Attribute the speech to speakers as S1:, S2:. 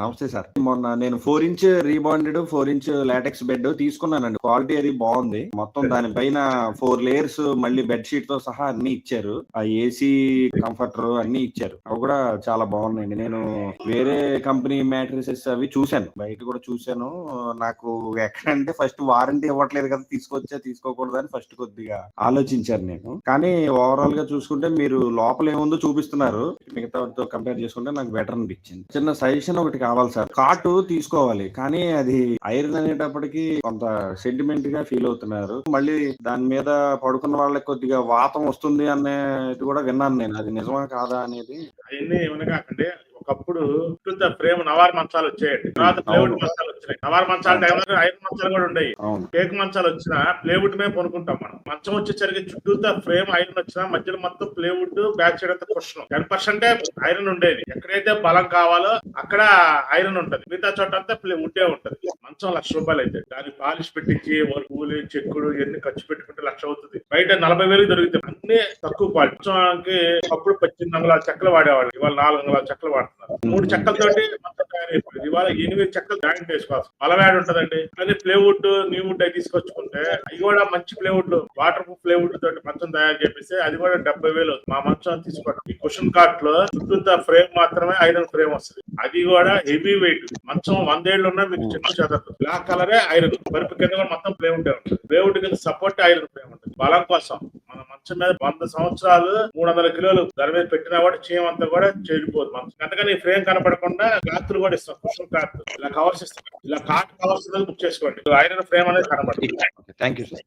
S1: నమస్తే సార్. మొన్న నేను 4 inch rebonded 4 inch LaTeX bed తీసుకున్నానండి. క్వాలిటీ అది బాగుంది. మొత్తం దానిపైన 4 లేయర్స్ మళ్ళీ బెడ్ షీట్ తో సహా అన్ని ఇచ్చారు. ఆ ఏసీ కంఫర్టర్ అన్ని ఇచ్చారు. అవి కూడా చాలా బాగున్నాయండి. నేను వేరే కంపెనీ మ్యాట్రిసెస్ అవి చూశాను, బయట కూడా చూశాను. నాకు ఎక్కడంటే ఫస్ట్ వారంటీ ఇవ్వట్లేదు కదా, తీసుకోకూడదు అని ఫస్ట్ కొద్దిగా ఆలోచించాను నేను. కానీ ఓవరాల్ గా చూసుకుంటే మీరు లోపల ఏముందో చూపిస్తున్నారు, మిగతా వాటితో కంపేర్ చేసుకుంటే నాకు బెటర్ అనిపించింది. చిన్న సజెషన్ ఒకటి కావాలి సార్. కాటు తీసుకోవాలి, కానీ అది ఐరన్ అనేటప్పటికి కొంత సెంటిమెంట్ గా ఫీల్ అవుతున్నారు. మళ్ళీ దాని మీద పడుకున్న వాళ్ళకి కొద్దిగా వాతం వస్తుంది అనేది కూడా విన్నాను నేను. అది నిజమా కాదా అనేది.
S2: అవన్నీ ఏమన్నా కాకండి, ఒకప్పుడు ఫ్రేమ్ నవార్ మంచాలు వచ్చాయండి, తర్వాత ప్లేవుడ్ మంచాలు వచ్చినాయి. నవార్ మంచాలు టైంలో ఐరన్ మంచాలు కూడా ఉండేవి. కేక్ మంచాలు వచ్చినా ప్లేవుడ్ మీద కొనుక్కుంటాం మనం. మంచం వచ్చేసరికి చుట్టూతో ఫ్రేమ్ ఐరన్ వచ్చినా మధ్యలో మొత్తం ప్లేవుడ్, బ్యాక్ సైడ్ అంతా క్వశ్చన్ 10% ఐరన్ ఉండేది. ఎక్కడైతే బలం కావాలో అక్కడ ఐరన్ ఉంటది, మిగతా చోట అంతా వుడ్డే ఉంటది. మంచం ₹1,00,000 అయితే దాన్ని పాలిష్ పెట్టించి కూలి చెక్కుడు ఇవన్నీ ఖర్చు పెట్టుకుంటే 1,00,000 అవుతుంది. బయట 40,000 దొరుకుతాయి. అన్ని తక్కువ క్వాలిటీ. మంచానికి అప్పుడు 18 అంగుళాల చెక్కలు వాడేవాళ్ళు, ఇవాళ 4 అంగుళాల చెక్కలు వాడుతున్నారు. 3 చెక్కలతోటి మొత్తం తయారైపోయింది. ఇవాళ 8 చెక్కలు జాయింట్ వేసుకోవాలి. బలవేడ ఉంటదండి. కానీ ప్లేవుడ్, న్యూ వుడ్ అవి తీసుకొచ్చుకుంటే అవి కూడా మంచి ప్లేవుడ్, వాటర్ ప్రూఫ్ ప్లేవుడ్ తోటి మంచం తయారు చేపిస్తే అది కూడా 70,000 అవుతుంది. మా మంచం తీసుకోవడం. ఈ కుషన్ కాట్ లో చుట్టూ ఫ్రేమ్ మాత్రమే ఐరన్ ఫ్రేమ్ వస్తుంది. అది కూడా హెవీ వెయిట్. మంచం 100 ఏళ్ళు ఉన్నా మీకు చెట్టు చెదరదు. బ్లాక్ కలరే ఐరన్. బరుపు కింద కూడా మొత్తం ప్లేవుడ్ ఉంటుంది. ప్లేవుడ్ కింద సపోర్ట్ ఐరన్ ఫ్రేమ్ ఉంటుంది. బలం కోసం మన మంచం మీద 100 సంవత్సరాలు 300 కిలోలు దాని మీద పెట్టినా కూడా చీమంతా కూడా చెడిపోదు మంచం. అందుకని ఈ ఫ్రేమ్ కనపడకుండా క్లాత్లు కూడా ఇస్తాం, కుషన్ క్లాత్ ఇలా కవర్స్ ఇస్తాం. ఇలా కాట్ కవర్స్ బుక్ చేసుకోండి. ఐరన్ ఫ్రేమ్ అనేది కనబడుతుంది.
S1: Thank you sir.